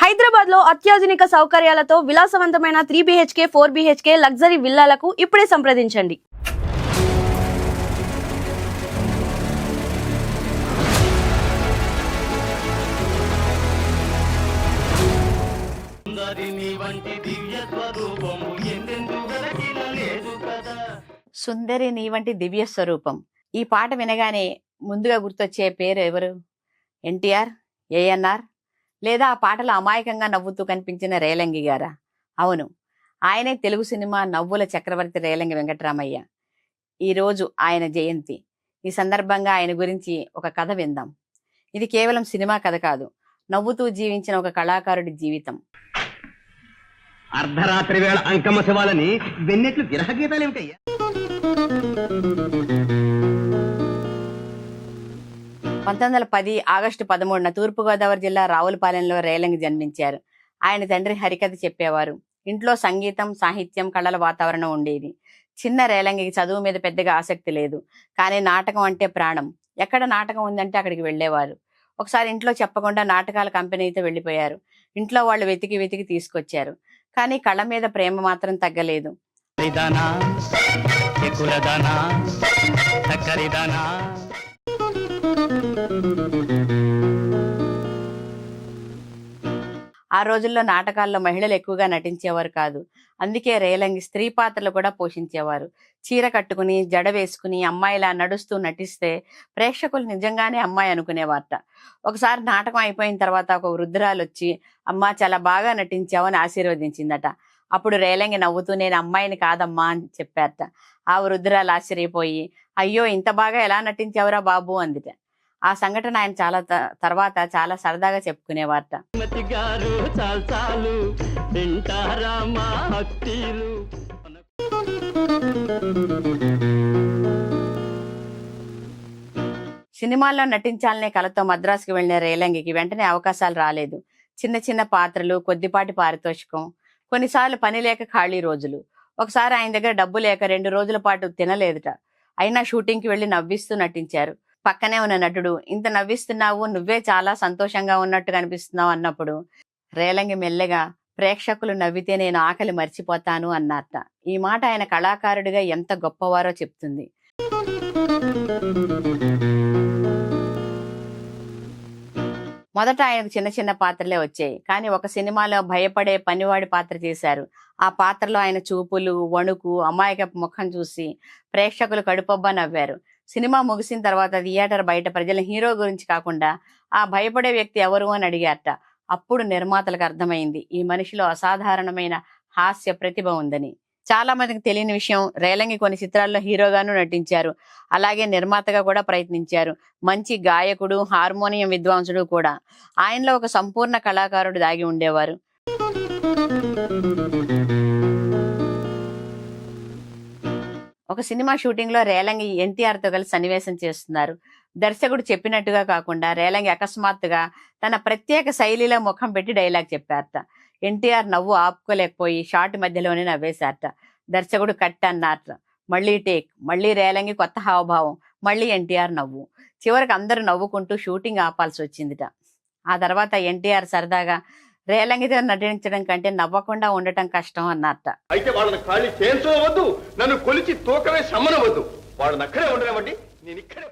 హైదరాబాద్ లో అత్యాధునిక సౌకర్యాలతో విలాసవంతమైన 3 BHK 4 BHK లగ్జరీ విల్లాలకు ఇప్పుడే సంప్రదించండి. సుందరి నీ వంటి దివ్య స్వరూపం. ఈ పాట వినగానే ముందుగా గుర్తొచ్చే పేరు ఎవరు? ఎన్టీఆర్, ఏఎన్ఆర్, లేదా ఆ పాటలో అమాయకంగా నవ్వుతూ కనిపించిన రేలంగి గారా? అవును, ఆయనే తెలుగు సినిమా నవ్వుల చక్రవర్తి రేలంగి వెంకటరామయ్య. ఈరోజు ఆయన జయంతి. ఈ సందర్భంగా ఆయన గురించి ఒక కథ విందాం. ఇది కేవలం సినిమా కథ కాదు, నవ్వుతూ జీవించిన ఒక కళాకారుడి జీవితం. అర్ధరాత్రి వేళ అంకమ్మ శివాలని వెన్నెట్లు విరహ గీతాలు ఏమిటయ్యా? 1910 ఆగస్టు 13న తూర్పుగోదావరి జిల్లా రావులపాలెంలో రేలంగి జన్మించారు. ఆయన తండ్రి హరికథ చెప్పేవారు. ఇంట్లో సంగీతం, సాహిత్యం, కళల వాతావరణం ఉండేది. చిన్న రేలంగికి చదువు మీద పెద్దగా ఆసక్తి లేదు, కానీ నాటకం అంటే ప్రాణం. ఎక్కడ నాటకం ఉందంటే అక్కడికి వెళ్ళేవారు. ఒకసారి ఇంట్లో చెప్పకుండా నాటకాల కంపెనీతో వెళ్ళిపోయారు. ఇంట్లో వాళ్ళు వెతికి వెతికి తీసుకొచ్చారు, కానీ కళ మీద ప్రేమ మాత్రం తగ్గలేదు. ఆ రోజుల్లో నాటకాల్లో మహిళలు ఎక్కువగా నటించేవారు కాదు. అందుకే రేలంగి స్త్రీ పాత్రలు కూడా పోషించేవారు. చీర కట్టుకుని, జడ వేసుకుని అమ్మాయిలా నడుస్తూ నటిస్తే ప్రేక్షకులు నిజంగానే అమ్మాయి అనుకునేవారట. ఒకసారి నాటకం అయిపోయిన తర్వాత ఒక వృద్ధురాలు వచ్చి, అమ్మా చాలా బాగా నటించావని ఆశీర్వదించిందట. అప్పుడు రేలంగి నవ్వుతూ, నేను అమ్మాయిని కాదమ్మా అని చెప్పారట. ఆ వృద్ధురాలు ఆశ్చర్యపోయి, అయ్యో ఇంత బాగా ఎలా నటించావురా బాబు అందిట. ఆ సంఘటన ఆయన తర్వాత చాలా సరదాగా చెప్పుకునేవారట. సినిమాల్లో నటించాలనే కలతో మద్రాసుకు వెళ్లిన రేలంగికి వెంటనే అవకాశాలు రాలేదు. చిన్న చిన్న పాత్రలు, కొద్దిపాటి పారితోషికం, కొన్నిసార్లు పని లేక ఖాళీ రోజులు. ఒకసారి ఆయన దగ్గర డబ్బు లేక 2 రోజుల పాటు తినలేదుట. అయినా షూటింగ్కి వెళ్లి నవ్విస్తూ నటించారు. పక్కనే ఉన్న నటుడు, ఇంత నవ్విస్తున్నావు, నువ్వే చాలా సంతోషంగా ఉన్నట్టు కనిపిస్తున్నావు అన్నప్పుడు రేలంగి మెల్లగా, ప్రేక్షకులు నవ్వితే నేను ఆకలి మర్చిపోతాను అన్నారట. ఈ మాట ఆయన కళాకారుడిగా ఎంత గొప్పవారో చెప్తుంది. మొదట ఆయనకు చిన్న చిన్న పాత్రలే వచ్చాయి, కానీ ఒక సినిమాలో భయపడే పనివాడి పాత్ర చేశారు. ఆ పాత్రలో ఆయన చూపులు, వణుకు, అమాయకపు ముఖం చూసి ప్రేక్షకులు కడుపబ్బా నవ్వారు. సినిమా ముగిసిన తర్వాత థియేటర్ బయట ప్రజల హీరో గురించి కాకుండా ఆ భయపడే వ్యక్తి ఎవరు అని అడిగారట. అప్పుడు నిర్మాతలకు అర్థమైంది, ఈ మనిషిలో అసాధారణమైన హాస్య ప్రతిభ ఉందని. చాలా మందికి తెలియని విషయం, రేలంగి కొన్ని చిత్రాల్లో హీరోగాను నటించారు. అలాగే నిర్మాతగా కూడా ప్రయత్నించారు. మంచి గాయకుడు, హార్మోనియం విద్వాంసుడు కూడా. ఆయనలో ఒక సంపూర్ణ కళాకారుడు దాగి ఉండేవారు. ఒక సినిమా షూటింగ్ లో రేలంగి ఎన్టీఆర్ తో కలిసి సన్నివేశం చేస్తున్నారు. దర్శకుడు చెప్పినట్టుగా కాకుండా రేలంగి అకస్మాత్తుగా తన ప్రత్యేక శైలిలో ముఖం పెట్టి డైలాగ్ చెప్పారట. ఎన్టీఆర్ నవ్వు ఆపుకోలేకపోయి షాట్ మధ్యలోనే నవ్వేశారట. దర్శకుడు కట్ అన్నారట. మళ్ళీ టేక్, మళ్ళీ రేలంగి కొత్త హావభావం, మళ్ళీ ఎన్టీఆర్ నవ్వు. చివరికి అందరూ నవ్వుకుంటూ షూటింగ్ ఆపాల్సి వచ్చిందిట. ఆ తర్వాత ఎన్టీఆర్ సరదాగా, రేలంగితో నటించడం కంటే నవ్వకుండా ఉండటం కష్టం అన్నారట. అయితే వాళ్ళని ఖాళీ చేయించవద్దు, నన్ను కొలిచి తూకమే సమ్మనవద్దు, వాళ్ళని అక్కడే ఉండనివ్వండి, నేను ఇక్కడే.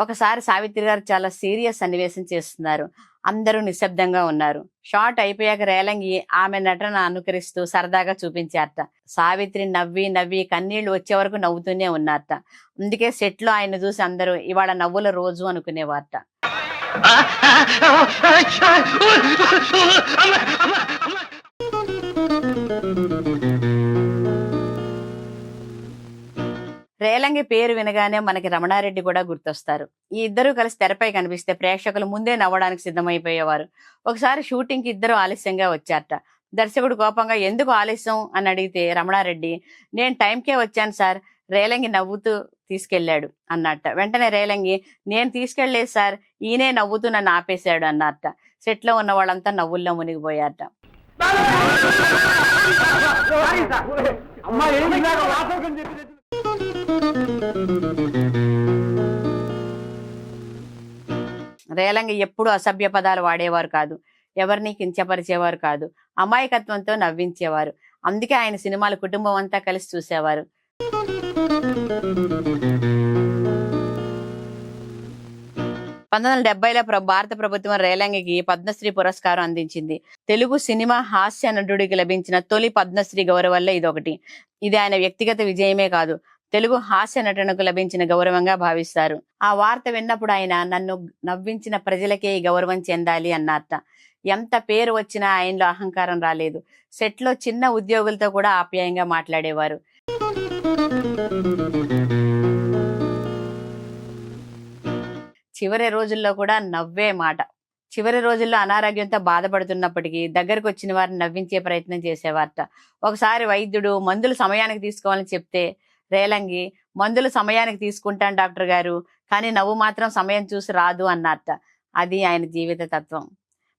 ఒకసారి సావిత్రి గారు చాలా సీరియస్ సన్నివేశం చేస్తున్నారు. అందరూ నిశ్శబ్దంగా ఉన్నారు. షాట్ అయిపోయాక రేలంగి ఆమె నటన అనుకరిస్తూ సరదాగా చూపించారట. సావిత్రి నవ్వి నవ్వి కన్నీళ్లు వచ్చే వరకు నవ్వుతూనే ఉన్నారట. అందుకే సెట్ లో ఆయన చూసి అందరూ ఇవాళ నవ్వుల రోజు అనుకునేవారట. రేలంగి పేరు వినగానే మనకి రమణారెడ్డి కూడా గుర్తొస్తారు. ఈ ఇద్దరు కలిసి తెరపై కనిపిస్తే ప్రేక్షకులు ముందే నవ్వడానికి సిద్ధమైపోయేవారు. ఒకసారి షూటింగ్ కి ఇద్దరు ఆలస్యంగా వచ్చారట. దర్శకుడు కోపంగా ఎందుకు ఆలస్యం అని అడిగితే రమణారెడ్డి, నేను టైంకే వచ్చాను సార్, రేలంగి నవ్వుతూ తీసుకెళ్లాడు అన్నట్ట. వెంటనే రేలంగి, నేను తీసుకెళ్లేదు సార్, ఈయనే నవ్వుతూ నన్ను ఆపేశాడు అన్నట్ట. సెట్ లో ఉన్న వాళ్ళంతా నవ్వుల్లో మునిగిపోయారట. రేలంగి ఎప్పుడు అసభ్య పదాలు వాడేవారు కాదు, ఎవరిని కించపరిచేవారు కాదు, అమాయకత్వంతో నవ్వించేవారు. అందుకే ఆయన సినిమాలు కుటుంబం అంతా కలిసి చూసేవారు. 1970లో భారత ప్రభుత్వం రేలంగికి పద్మశ్రీ పురస్కారం అందించింది. తెలుగు సినిమా హాస్య నటుడికి లభించిన తొలి పద్మశ్రీ గౌరవాల్లో ఇదొకటి. ఇది ఆయన వ్యక్తిగత విజయమే కాదు, తెలుగు హాస్య నటనకు లభించిన గౌరవంగా భావిస్తారు. ఆ వార్త విన్నప్పుడు ఆయన, నన్ను నవ్వించిన ప్రజలకే ఈ గౌరవం చెందాలి అన్నారట. ఎంత పేరు వచ్చినా ఆయనలో అహంకారం రాలేదు. సెట్లో చిన్న ఉద్యోగులతో కూడా ఆప్యాయంగా మాట్లాడేవారు. చివరి రోజుల్లో కూడా నవ్వే మాట. చివరి రోజుల్లో అనారోగ్యంతో బాధపడుతున్నప్పటికీ దగ్గరకు వచ్చిన వారిని నవ్వించే ప్రయత్నం చేసేవారట. ఒకసారి వైద్యుడు మందులు సమయానికి తీసుకోవాలని చెప్తే రేలంగి, మందులు సమయానికి తీసుకుంటాను డాక్టర్ గారు, కానీ నవ్వు మాత్రం సమయం చూసి రాదు అన్నారట. అది ఆయన జీవిత తత్వం.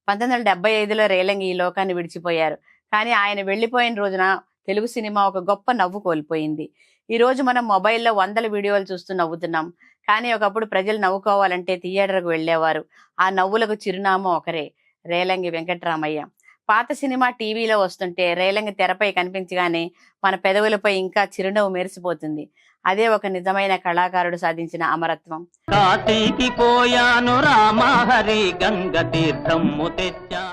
1975లో రేలంగి ఈ లోకాన్ని విడిచిపోయారు. కానీ ఆయన వెళ్లిపోయిన రోజున తెలుగు సినిమా ఒక గొప్ప నవ్వు కోల్పోయింది. ఈ రోజు మనం మొబైల్లో 100 వీడియోలు చూస్తూ నవ్వుతున్నాం. కానీ ఒకప్పుడు ప్రజలు నవ్వుకోవాలంటే థియేటర్కు వెళ్లేవారు. ఆ నవ్వులకు చిరునామా ఒకరే, రేలంగి వెంకట్రామయ్య. పాత సినిమా టీవీలో వస్తుంటే రేలంగి తెరపై కనిపించగానే మన పెదవులపై ఇంకా చిరునవ్వు మెరిసిపోతుంది. అదే ఒక నిజమైన కళాకారుడు సాధించిన అమరత్వం. కాశీకి పోయాను రామ హరి గంగ తీర్థము తెచ్చా